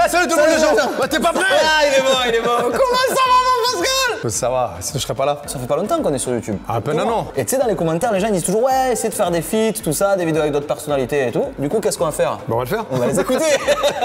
salut tout le monde les gens. Bah t'es pas prêt? Ah, il est bon. Comment ça va, mon Pascal? Ça va, sinon je serais pas là. Ça fait pas longtemps qu'on est sur YouTube. À peine un an. Et tu sais, dans les commentaires, les gens disent toujours ouais, essayez de faire des feats, tout ça, des vidéos avec d'autres personnalités et tout. Du coup, qu'est-ce qu'on va faire? Bah on va le faire. On va les écouter.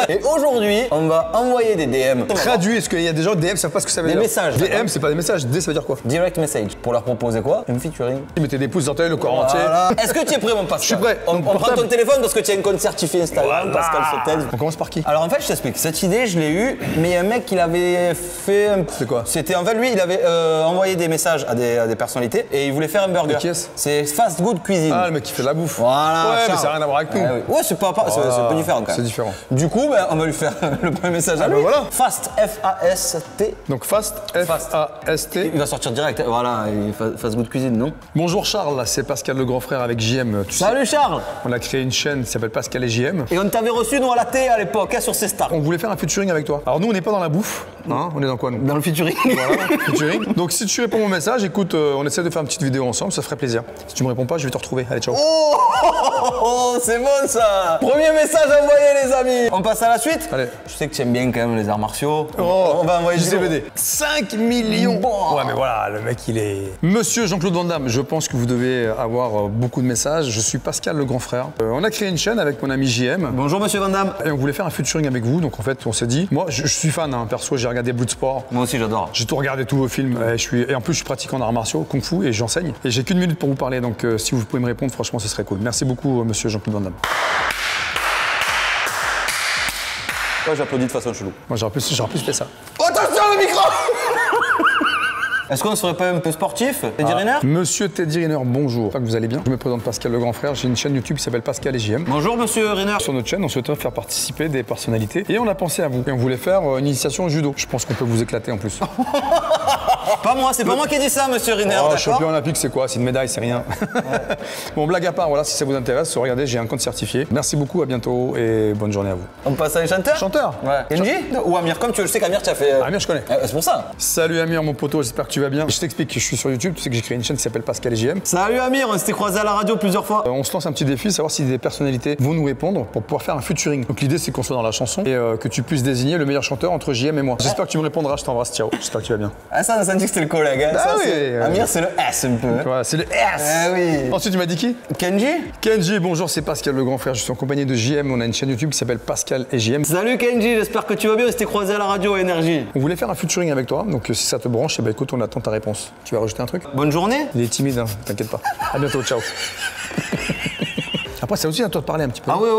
Et aujourd'hui, on va envoyer des DM. Traduit, parce qu'il y a des gens, DM savent pas ce que ça veut dire. Des messages. DM, c'est pas des messages, D ça veut dire quoi? Direct message. Pour leur proposer quoi? Un featuring. Ils mettaient des pouces d'orteil, le corps entier. Voilà. Est-ce que tu es prêt, mon Pascal? Je suis prêt. On Donc, prend portable. ton téléphone parce que tu as un compte certifié Instagram, Voilà. Pascal Sautel. On commence par qui? Alors en fait, je t'explique. Cette idée, je l'ai eue, mais il y a un mec qui l'avait fait. C'est quoi? C'était en fait lui, il avait envoyé des messages à des personnalités et il voulait faire un burger. Et qui est-ce? C'est Fast Good Cuisine. Ah, le mec qui fait de la bouffe. Voilà. Ouais, mais Charles. ça n'a rien à voir avec nous. Ouais, c'est pas, c'est un peu différent quand même. C'est différent. Du coup, ben, on va lui faire le premier message à lui. ben voilà. Fast, F-A-S-T. Donc Fast, F-A-S-T. Il va sortir direct. Voilà, Fast Good Cuisine, non? Bonjour Charles, c'est Pascal le grand frère avec JM. Tu sais, Salut Charles. on a créé une chaîne qui s'appelle Pascal et JM. Et on t'avait reçu, nous, à la T à l'époque, hein, sur ces stars. On voulait faire un featuring avec toi. Alors nous, on n'est pas dans la bouffe. Hein, on est dans quoi nous? Dans le featuring. Voilà, featuring. Donc si tu réponds mon message, écoute, on essaie de faire une petite vidéo ensemble, ça ferait plaisir. Si tu me réponds pas, je vais te retrouver. Allez, ciao. Oh, c'est bon ça. Premier message envoyé, les amis. On passe à la suite. Allez. Je sais que tu aimes bien quand même les arts martiaux. Oh, On va envoyer du lourd. JCVD. 5 millions. Bon. Ouais, mais voilà, le mec, il est... Monsieur Jean-Claude Van Damme, je pense que vous devez avoir beaucoup de messages. Je suis Pascal le grand frère. On a créé une chaîne avec mon ami JM. Bonjour Monsieur Van Damme. Et on voulait faire un featuring avec vous, donc en fait on s'est dit, moi je suis fan, hein, perso j'ai regardé Bloodsport, Moi aussi j'adore. j'ai tout regardé, tous vos films, et en plus je suis pratiquant d'arts martiaux, kung fu, et j'enseigne, et j'ai qu'une minute pour vous parler, donc si vous pouvez me répondre, franchement ce serait cool. Merci beaucoup monsieur Jean-Claude Van Damme. Ouais, j'applaudis de façon chelou. Moi j'aurais plus fait ça. Attention le micro. Est-ce qu'on ne serait pas un peu sportif, Teddy Riner? Monsieur Teddy Riner, bonjour, j'espère que vous allez bien. Je me présente Pascal le grand frère, j'ai une chaîne YouTube qui s'appelle Pascal et JM. Bonjour Monsieur Riner. Sur notre chaîne, on souhaitait faire participer des personnalités et on a pensé à vous. Et on voulait faire une initiation au judo. Je pense qu'on peut vous éclater en plus. Pas moi, c'est pas moi qui ai dit ça, Monsieur Riner, Oh, d'accord? champion olympique, c'est quoi? C'est une médaille, c'est rien. Bon, blague à part, voilà, si ça vous intéresse, regardez, j'ai un compte certifié. Merci beaucoup, à bientôt et bonne journée à vous. On passe à les chanteurs? Chanteur? Ouais. Kenji? Ou Amir? Comme tu le sais qu'Amir, tu as fait. Amir, je connais. C'est pour ça. Salut Amir, mon poteau, j'espère que tu vas bien. Je t'explique que je suis sur YouTube, tu sais que j'ai créé une chaîne qui s'appelle Pascal et JM. Salut Amir, on s'était croisés à la radio plusieurs fois. On se lance un petit défi, savoir si des personnalités vont nous répondre pour pouvoir faire un featuring. Donc l'idée, c'est qu'on soit dans la chanson et que tu puisses désigner le meilleur chanteur entre JM et moi. J'espère que tu me répondras, je t'embrasse, ciao. J'espère que tu vas bien. Ah, ça, on a dit que c'était le collègue. Hein. Ah Ça, oui, c'est- Amir, c'est le S un peu. hein. Voilà, c'est le S. Ah oui. Ensuite, tu m'as dit qui? Kenji? Kenji, bonjour, c'est Pascal le grand frère. Je suis en compagnie de JM. On a une chaîne YouTube qui s'appelle Pascal et JM. Salut Kenji, j'espère que tu vas bien. On s'était croisés à la radio Énergie. On voulait faire un featuring avec toi, donc si ça te branche, eh ben, écoute, on attend ta réponse. Tu vas rajouter un truc? Bonne journée. Il est timide, hein, t'inquiète pas. À bientôt, ciao. Après, c'est aussi à toi de parler un petit peu. Ah ouais,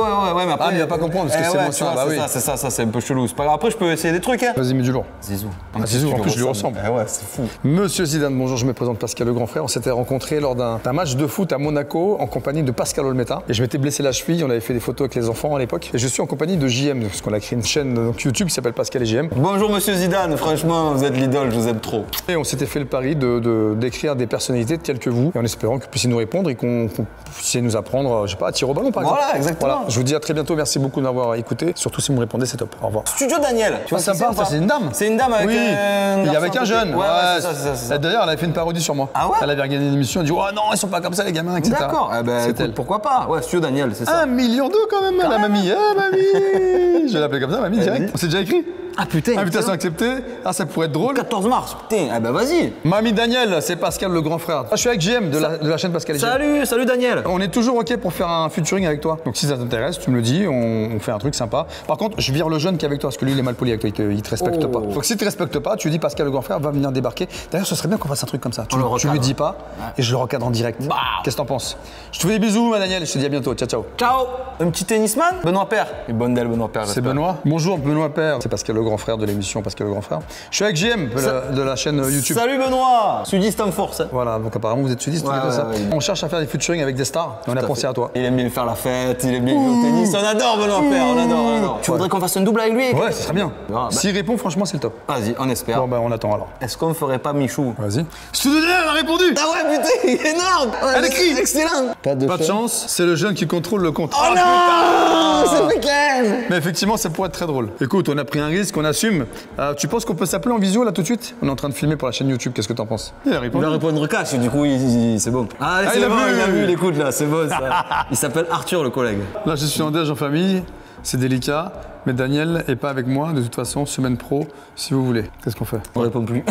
mais après. Ah, mais il va pas comprendre parce que c'est ouais, émotion. ça, Bah oui. c'est ça, c'est un peu chelou. C'est pas grave. Après, je peux essayer des trucs, hein. Vas-y, mets du lourd. Zizou. Ah, Zizou, en plus, je lui ressemble. Ah ouais, c'est fou. Monsieur Zidane, bonjour, je me présente Pascal le grand frère. On s'était rencontrés lors d'un match de foot à Monaco en compagnie de Pascal Olmeta. Et je m'étais blessé la cheville, on avait fait des photos avec les enfants à l'époque. Et je suis en compagnie de JM, parce qu'on a créé une chaîne donc, YouTube qui s'appelle Pascal et JM. Bonjour Monsieur Zidane, franchement, vous êtes l'idole, je vous aime trop. Et on s'était fait le pari d'écrire des personnalités telles que vous, et en espérant que vous puissiez nous répondre et qu'on puisse nous apprendre, je sais pas, à tirer au ballon par exemple. Voilà, exactement. Voilà. Je vous dis à très bientôt, merci beaucoup de m'avoir écouté. Surtout si vous me répondez, c'est top. Au revoir. Studio Daniel. Tu vois Ça qui me parle, ou pas ça, c'est une dame. C'est une dame avec Oui, un il y garçon avait à un côté. jeune. Ouais, c'est ça. D'ailleurs, elle avait fait une parodie sur moi. Ah ouais? Elle avait regardé une émission, elle dit oh non, ils sont pas comme ça les gamins, etc. D'accord, eh ben, C'est écoute, elle. pourquoi pas? Ouais, Studio Daniel, c'est ça. 1,2 million quand même, la mamie. Ah, mamie. Je vais l'appeler comme ça, mamie, direct. Vas-y. On s'est déjà écrit. Ah putain. Invitation acceptée. Ah, ça pourrait être drôle. 14 mars. Putain, eh ben vas-y. Mamie Daniel, c'est Pascal le grand frère. Ah, je suis avec JM de la chaîne Pascal et JM. Salut Daniel. On est toujours OK pour faire un featuring avec toi. Donc si ça t'intéresse, tu me le dis, on fait un truc sympa. Par contre, je vire le jeune qui est avec toi parce que lui il est mal poli avec toi, il te respecte Oh. pas. Donc si tu te respectes pas, tu dis Pascal le grand frère va venir débarquer. D'ailleurs, ce serait bien qu'on fasse un truc comme ça. Tu le lui recadre. dis pas et je le recadre en direct. Bah. Qu'est-ce que t'en penses? Je te fais des bisous, ma Daniel. Je te dis à bientôt. Ciao, ciao. Ciao. Un petit tennisman? Benoît Père. Et bonne d'elle, Benoît Père. C'est Benoît. Bonjour Benoît Père. C'est Pascal le grand frère de l'émission Pascal le grand frère. Je suis avec JM de la chaîne YouTube. Salut Benoît. Sudiste en force. Hein. Voilà, donc apparemment vous êtes sudistes tous les deux, ça. ouais. On cherche à faire des featuring avec des stars et on a pensé à toi. Il aime bien faire la fête, il aime bien jouer au tennis. On adore Benoît Père, on adore. Tu voudrais qu'on fasse un double avec lui? Ouais, ce serait bien. Ah, bah. S'il répond, franchement, c'est le top. Vas-y, on espère. Bon, bah, on attend alors. Est-ce qu'on ferait pas Michou? Vas-y. Studio Daniel, elle a répondu. Ah ouais, putain, il est énorme. Elle écrit. Excellent. Pas de Pas de chance, c'est le jeune qui contrôle le compte. Oh non, c'est week-end. Mais effectivement, ça pourrait être très drôle. Écoute, on a pris un risque, on assume. Tu penses qu'on peut s'appeler en visio là tout de suite? On est en train de filmer pour la chaîne YouTube, qu'est-ce que t'en penses? Il a Il répondu. va répondre cash, du coup, c'est bon. Ah, c'est il a bon, vu. il a vu, il écoute là, c'est bon ça. Il s'appelle Arthur, le collègue. Là, je suis en déj en famille. c'est délicat, mais Daniel est pas avec moi, de toute façon, semaine pro, si vous voulez. Qu'est-ce qu'on fait? On répond plus.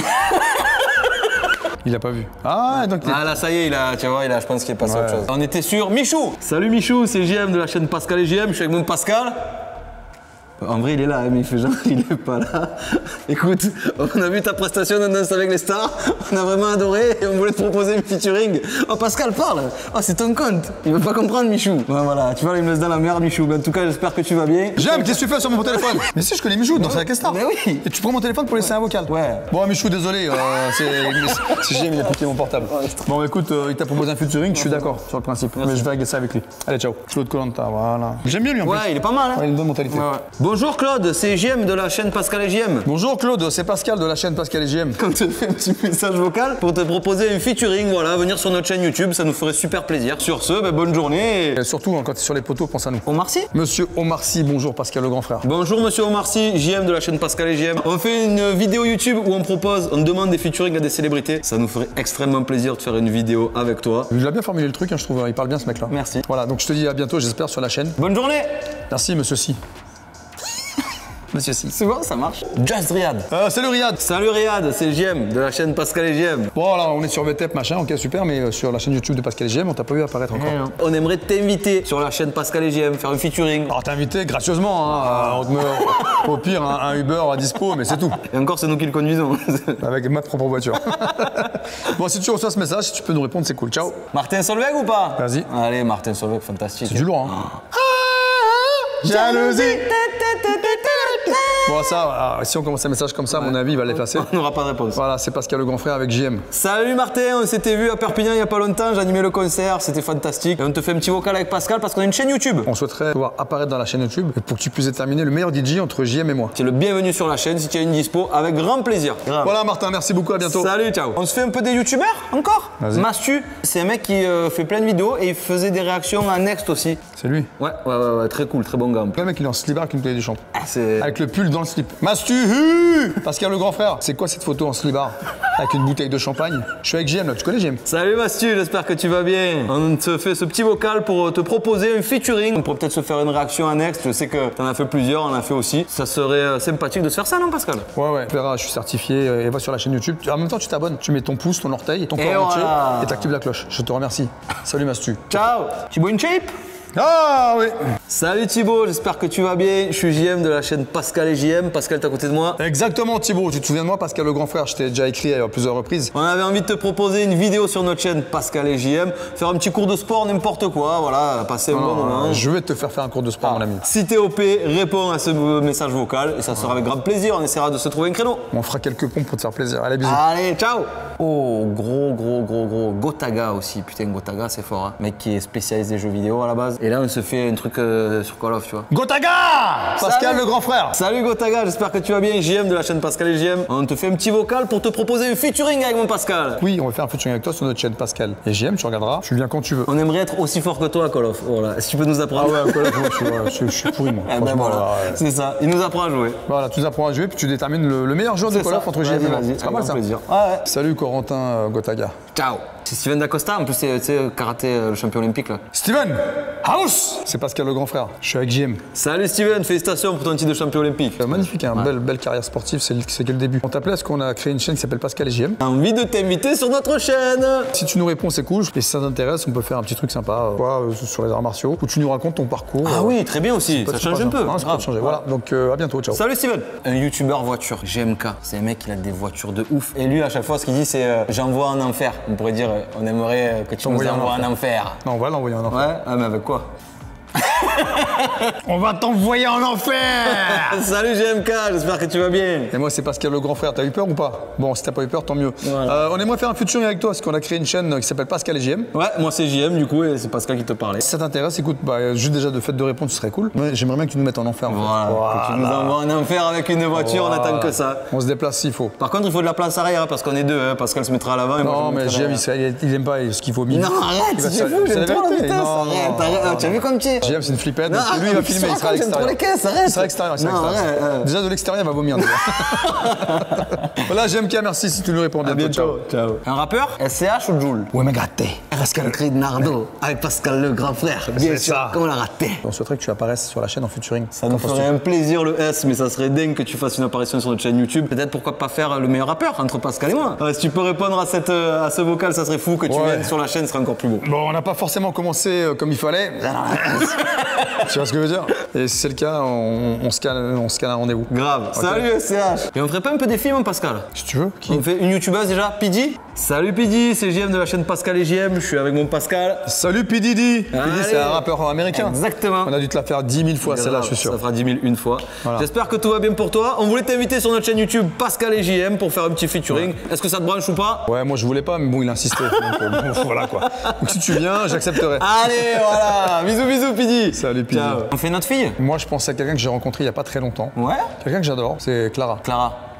Il a pas vu. Ah, donc Ah là, ça y est, tu vois, je pense qu'il est passé à autre chose. On était sur Michou. Salut Michou, c'est JM de la chaîne Pascal et JM. Je suis avec mon Pascal. En vrai, il est là, mais il fait genre, il est pas là. Écoute, on a vu ta prestation de Danse avec les stars, on a vraiment adoré et on voulait te proposer une featuring. Oh, Pascal, parle. Oh, c'est ton compte. Il veut pas comprendre, Michou. Ouais, voilà, tu vois, il me laisse dans la merde, Michou. Mais en tout cas, j'espère que tu vas bien. J'aime, qu'est-ce que tu fais sur mon téléphone? Mais si, je connais Michou, dans avec les stars. Mais oui. Et tu prends mon téléphone pour laisser un vocal. Ouais. Bon, Michou, désolé, c'est JM, il a piqué mon portable. Bon, écoute, il t'a proposé un featuring, je suis d'accord sur le principe. Mais je vais régler ça avec lui. Allez, ciao. Claude Koh-Lanta, voilà. J'aime bien lui en plus. Ouais, il est pas mal, hein. Ouais, il a une bonne mentalité. Ouais. Bonjour Claude, c'est JM de la chaîne Pascal et JM. Bonjour Claude, c'est Pascal de la chaîne Pascal et JM. On te fait un petit message vocal pour te proposer un featuring, voilà, venir sur notre chaîne YouTube, ça nous ferait super plaisir. Sur ce, bonne journée. Et surtout, quand tu es sur les poteaux, pense à nous. Omar Sy. Monsieur Omar Sy, bonjour Pascal le grand frère. Bonjour Monsieur Omar Sy, JM de la chaîne Pascal et JM. On fait une vidéo YouTube où on demande des featuring à des célébrités. Ça nous ferait extrêmement plaisir de faire une vidéo avec toi. Il a bien formulé le truc, hein, je trouve, il parle bien ce mec-là. Merci. Voilà, donc je te dis à bientôt, j'espère, sur la chaîne. Bonne journée. Merci Monsieur Sy. Monsieur Sy. C'est bon, ça marche. Just Riyad. Salut Riyad. Salut Riyad, c'est JM de la chaîne Pascal et JM. Bon, là, on est sur VTEP, machin, ok, super, mais sur la chaîne YouTube de Pascal et JM, on t'a pas vu apparaître encore. On aimerait t'inviter sur la chaîne Pascal et JM, faire un featuring. Alors, t'es invité gracieusement, hein, on te met au pire un Uber à dispo, mais c'est tout. Et encore, c'est nous qui le conduisons. Avec ma propre voiture. Bon, si tu reçois ce message, si tu peux nous répondre, c'est cool. Ciao. Martin Solveig ou pas? Vas-y. Allez, Martin Solveig, fantastique. C'est du lourd, hein. Jalousie. Bon, ça, si on commence un message comme ça, à mon avis, il va l'effacer. On n'aura pas de réponse. Voilà, c'est Pascal le grand frère avec JM. Salut Martin, on s'était vu à Perpignan il n'y a pas longtemps, j'animais le concert, c'était fantastique. Et on te fait un petit vocal avec Pascal parce qu'on a une chaîne YouTube. On souhaiterait pouvoir apparaître dans la chaîne YouTube pour que tu puisses déterminer le meilleur DJ entre JM et moi. Tu es le bienvenu sur la chaîne si tu as une dispo, avec grand plaisir. Grave. Voilà Martin, merci beaucoup, à bientôt. Salut, ciao. On se fait un peu des youtubeurs encore? Vas-y. Mastu, c'est un mec qui fait plein de vidéos et il faisait des réactions à Next aussi. C'est lui. Ouais, très cool, très bon gars. Le mec, il est en slibard avec une clé du champ. C'est... Avec le pull dans le slip. Mastu, Pascal le grand frère. C'est quoi cette photo en slibard? Avec une bouteille de champagne. Je suis avec JM là, tu connais JM? Salut Mastu, j'espère que tu vas bien. On te fait ce petit vocal pour te proposer un featuring. On pourrait peut-être se faire une réaction à Next. Je sais que t'en as fait plusieurs, on en a fait aussi. Ça serait sympathique de se faire ça, non Pascal? Ouais. Tu verras, je suis certifié. Et va sur la chaîne YouTube. En même temps, tu t'abonnes. Tu mets ton pouce, ton orteil, ton corps entier et t'actives la cloche. Je te remercie. Salut Mastu. Ciao. Thibaut InShape. Ah oui. Salut Thibaut, j'espère que tu vas bien. Je suis JM de la chaîne Pascal et JM. Pascal, t'es à côté de moi. Exactement Thibaut, tu te souviens de moi, Pascal le grand frère, je t'ai déjà écrit à plusieurs reprises. On avait envie de te proposer une vidéo sur notre chaîne Pascal et JM, faire un petit cours de sport, n'importe quoi, voilà, passer un bon moment. Je vais te faire un cours de sport, mon ami. Si t'es OP, réponds à ce message vocal et ça sera avec grand plaisir, on essaiera de se trouver un créneau. On fera quelques pompes pour te faire plaisir. Allez, bisous. Allez, ciao. Oh, gros. Gotaga aussi, putain, Gotaga, c'est fort, hein. Mec qui est spécialisé jeux vidéo à la base. Et là, on se fait un truc sur Call of, tu vois. Gotaga! Pascal le grand frère. Salut Gotaga, j'espère que tu vas bien. JM de la chaîne Pascal et JM. On te fait un petit vocal pour te proposer un featuring avec mon Pascal. Oui, on va faire un featuring avec toi sur notre chaîne Pascal. Et JM, tu regarderas, tu viens quand tu veux. On aimerait être aussi fort que toi à Call of. Voilà, si tu peux nous apprendre. Ah ouais, Call of, je suis pourri moi. Ben voilà, ouais. c'est ça. Il nous apprend à jouer. Voilà, tu nous apprends à jouer puis tu détermines le meilleur joueur de Call of entre JM et moi. C'est pas mal ça. Plaisir. Ouais. Salut Corentin Gotaga. Ciao. C'est Steven Dacosta, en plus c'est karaté, le champion olympique là. Steven House. C'est Pascal le grand frère, je suis avec JM. Salut Steven, félicitations pour ton titre de champion olympique. Magnifique, hein, belle carrière sportive, c'est que le début. On t'appelait parce qu'on a créé une chaîne qui s'appelle Pascal et JM. Envie de t'inviter sur notre chaîne. Si tu nous réponds, c'est cool. Et si ça t'intéresse, on peut faire un petit truc sympa sur les arts martiaux où tu nous racontes ton parcours. Ah oui, très bien aussi, ça change un peu. Ça peut changer. Voilà, donc à bientôt, ciao. Salut Steven. Un youtubeur voiture, GMK, c'est un mec qui a des voitures de ouf. Et lui, à chaque fois, ce qu'il dit, c'est j'envoie en enfer. On pourrait dire, on aimerait que tu nous envoies en enfer. Non, on va l'envoyer en enfer. Ouais, ah, mais avec quoi? On va t'envoyer en enfer. Salut GMK, j'espère que tu vas bien. Et moi c'est Pascal le grand frère, t'as eu peur ou pas? Bon, si t'as pas eu peur, tant mieux. Voilà. On aimerait faire un featuring avec toi parce qu'on a créé une chaîne qui s'appelle Pascal et JM. Ouais, moi c'est JM du coup et c'est Pascal qui te parlait. Si ça t'intéresse, écoute, juste déjà de fait de répondre, ce serait cool. Ouais, j'aimerais bien que tu nous mettes en enfer. Voilà. Que tu nous envoies en enfer avec une voiture, on attend que ça. On se déplace s'il faut. Par contre, il faut de la place arrière parce qu'on est deux, hein. Pascal se mettra à l'avant et non, moi mais JM il aime pas ce qu'il faut. Non, arrête, c'est fou, j'aime trop la vitesse. Arrête, tu as vu comme tu es. JM, c'est une flippette. Donc lui, il va filmer, il sera à l'extérieur. Il sera à l'extérieur. Déjà, de l'extérieur, il va vomir. Voilà, JMK, merci si tu nous réponds. À bientôt. Ciao. Un rappeur SCH ou Joule? Ouais, mais gâté. Pascal Nardo avec Pascal le grand frère. Bien sûr, comment on l'a raté. On souhaiterait que tu apparaisses sur la chaîne en featuring. Ça nous ferait un plaisir le S, mais ça serait dingue que tu fasses une apparition sur notre chaîne YouTube. Peut-être pourquoi pas faire le meilleur rappeur entre Pascal et moi. Si tu peux répondre à ce vocal, ça serait fou. Que tu viennes sur la chaîne, ce serait encore plus beau. Bon, on n'a pas forcément commencé comme il fallait. Tu vois ce que je veux dire? Et si c'est le cas, on se cale un rendez-vous. Grave. Okay. Salut SCH. Et on ferait pas un peu des films, Pascal? Si tu veux. On fait une youtubeuse déjà, Pidi. Salut Pidi, c'est JM de la chaîne Pascal et JM. Je suis avec mon Pascal. Salut Pidi. Pidi, c'est un rappeur américain. Exactement. On a dû te la faire 10 000 fois, celle-là, je suis sûr. Ça fera 10 000 une fois. Voilà. J'espère que tout va bien pour toi. On voulait t'inviter sur notre chaîne YouTube Pascal et JM pour faire un petit featuring. Ouais. Est-ce que ça te branche ou pas? Ouais, moi je voulais pas, mais bon, il insistait. Donc, voilà quoi. Donc si tu viens, j'accepterai. Allez, voilà. Bisous, Pidi. Salut Pidi. Ciao. On fait notre fille? Moi, je pense à quelqu'un que j'ai rencontré il y a pas très longtemps. Ouais. Quelqu'un que j'adore, c'est Clara.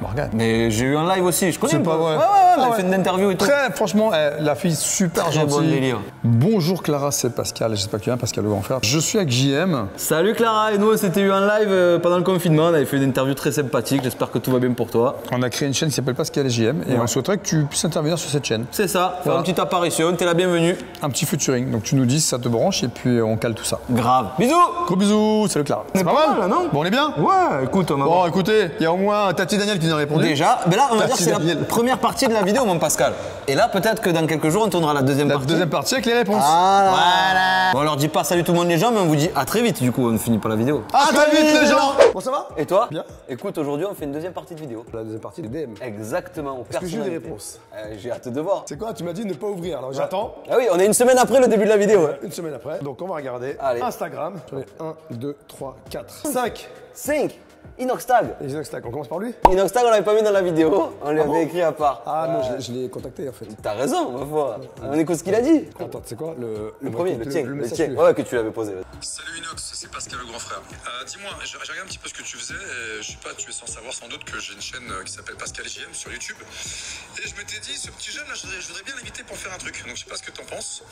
Morgane. Mais j'ai eu un live aussi, je connais. C'est pas vrai. Ouais, elle a fait une interview et tout. Très, franchement, la fille super gentille. Bon délire. Bonjour Clara, c'est Pascal. J'espère que tu viens, Pascal le grand frère. Je suis avec JM. Salut Clara, et nous on s'était eu un live pendant le confinement. On avait fait une interview très sympathique. J'espère que tout va bien pour toi. On a créé une chaîne qui s'appelle Pascal et JM et on souhaiterait que tu puisses intervenir sur cette chaîne. C'est ça, faire une petite apparition, t'es la bienvenue. Un petit featuring. Donc tu nous dis si ça te branche et puis on cale tout ça. Grave. Bisous. Gros bisous, salut Clara. C'est pas mal, non? Bon, on est bien? Ouais, écoute, on va voir. Bon, écoutez, il y a au moins Tati Daniel qui nous a répondu. Déjà, mais là, on va dire que c'est la première partie de la vidéo, mon Pascal. Et là, peut-être que dans quelques jours, on tournera la deuxième partie. La deuxième partie avec les réponses. Voilà. Bon, on leur dit pas salut tout le monde les gens, mais on vous dit à très vite, du coup, on ne finit pas la vidéo. À très vite les gens. Bon, ça va? Et toi? Bien. Écoute, aujourd'hui, on fait une deuxième partie de vidéo. La deuxième partie des DM. Exactement. Est-ce que j'ai eu des réponses? J'ai hâte de voir. C'est quoi? Tu m'as dit ne pas ouvrir, alors j'attends. Ah oui, on est une semaine après le début de la vidéo. Une semaine après. Donc on va regarder. Allez. Instagram. J'en ai 1, 2, 3, 4, 5. Inoxtag. Les Inoxtag, on commence par lui? Inoxtag, on l'avait pas mis dans la vidéo, on lui avait écrit à part. Ah non, je l'ai contacté en fait. T'as raison, ma foi. On écoute ce qu'il a dit. Attends, tu sais quoi? Le premier, le tien. message. Ouais, que tu l'avais posé. Salut Inox, c'est Pascal le grand frère. Dis-moi, j'ai regardé un petit peu ce que tu faisais et je sais pas, tu es sans savoir sans doute que j'ai une chaîne qui s'appelle Pascal JM sur YouTube. Et je m'étais dit, ce petit jeune là, je voudrais bien l'inviter pour faire un truc. Donc je sais pas ce que t'en penses,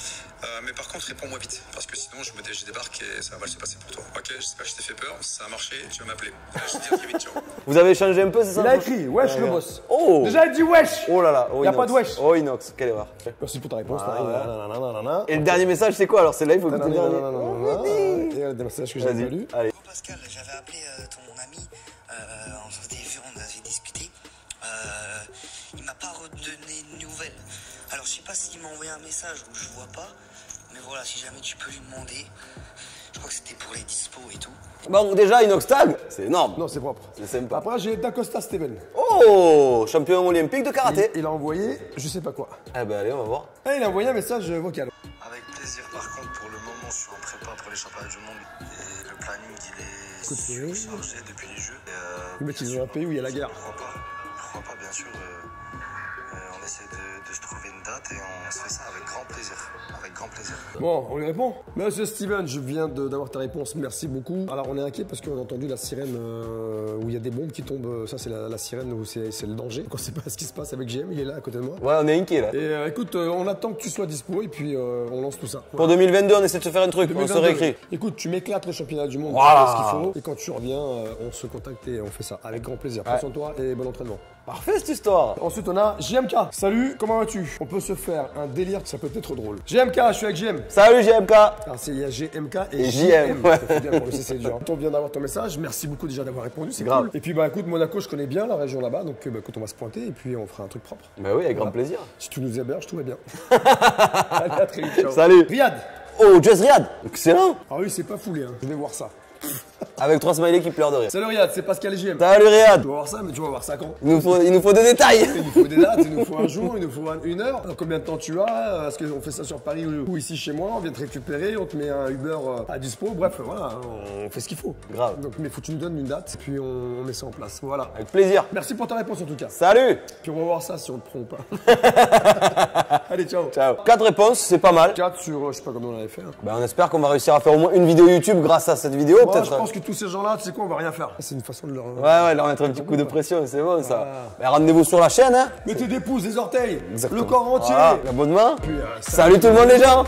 mais par contre réponds-moi vite. Parce que sinon je débarque et ça va mal se passer pour toi. Ok, j'espère que je t'ai fait peur, ça a marché, tu vas m'appeler. Je te dis à très vite, ciao. Vous avez changé un peu, c'est ça? Il a écrit wesh le boss. Oh! Déjà il dit wesh. Oh là là, Il n'y a pas de wesh. Oh Inox, quelle erreur. Merci pour ta réponse. Et le dernier message, c'est quoi alors? C'est là, il faut écouter le dernier. Et le message que j'ai pas lu. Allez. Pascal, j'avais appelé ton ami, on s'était vu, on avait discuté. Il m'a pas redonné de nouvelles. Alors je sais pas s'il m'a envoyé un message ou je vois pas, mais voilà, si jamais tu peux lui demander. Je crois que c'était pour les dispos et tout. Bon, déjà, Inoxtag, c'est énorme. Non, c'est propre. C'est sympa. Après, j'ai Dacosta Steven. Oh, champion olympique de karaté. Il a envoyé, je sais pas quoi. Eh ben allez, on va voir. Et il a envoyé un message vocal. Avec plaisir, par contre, pour le moment, je suis en prépa pour les championnats du monde et le planning il est surchargé depuis les Jeux. Mais ils ont un pays où il y a la guerre. Je crois pas, bien sûr. On essaie de se trouver une date et on se fait ça avec grand plaisir. Avec grand plaisir. Bon, on lui répond. Monsieur Steven, je viens d'avoir ta réponse, merci beaucoup. Alors on est inquiet parce qu'on a entendu la sirène où il y a des bombes qui tombent. Ça c'est la sirène où c'est le danger. Donc on sait pas ce qui se passe avec GM, il est là à côté de moi. Ouais, on est inquiet là. Et écoute, on attend que tu sois dispo et puis on lance tout ça. Pour 2022, on essaie de se faire un truc, on se réécrit. Écoute, tu m'éclates le championnat du monde, Voilà. tu fais ce qu'il faut. Et quand tu reviens, on se contacte et on fait ça avec grand plaisir. Prends soin de toi et bon entraînement. Parfait cette histoire. Ensuite, on a JMK. Salut, comment vas-tu? On peut se faire un délire, ça peut être drôle. JMK, je suis avec JM. Salut JMK. Alors, il y a GMK et JM. Ouais. C'est bien pour le CC dur. On vient d'avoir ton message. Merci beaucoup déjà d'avoir répondu. C'est grave. Cool. Et puis, bah écoute, Monaco, je connais bien la région là-bas. Donc, écoute, on va se pointer et puis on fera un truc propre. Bah oui, avec grand plaisir. Si tu nous héberges, tout va bien. Allez, à très vite. Ciao. Salut. Riyad. Oh, Just Riyad. Excellent. Ah oui, c'est pas foulé. Hein. Je vais voir ça. Avec 3 smileys qui pleurent de rire. Salut Riyad, c'est Pascal et JM. Salut Riyad. Tu vas voir ça, mais tu vas voir ça quand? Il nous faut des détails. Il nous faut des dates, il nous faut un jour, il nous faut une heure. Alors, combien de temps tu as? Est-ce qu'on fait ça sur Paris ou ici chez moi? On vient te récupérer, on te met un Uber à dispo. Bref, voilà, on fait ce qu'il faut. Grave. Donc, mais faut que tu nous donnes une date, puis on met ça en place. Voilà. Avec plaisir. Merci pour ta réponse en tout cas. Salut. Puis on va voir ça si on te prend ou pas. Allez, ciao. Ciao. 4 réponses, c'est pas mal. 4 sur, je sais pas comment on avait fait. Hein. Ben, on espère qu'on va réussir à faire au moins une vidéo YouTube grâce à cette vidéo, Moi, peut-être. je pense que tous ces gens-là, tu sais quoi, on va rien faire. C'est une façon de leur. Ouais, leur mettre un petit coup de pression, c'est bon ça. Ben, rendez-vous sur la chaîne, hein. Mettez des pouces, des orteils, Exactement. le corps entier. Voilà, l'abonnement. Puis, Salut tout le monde les gens.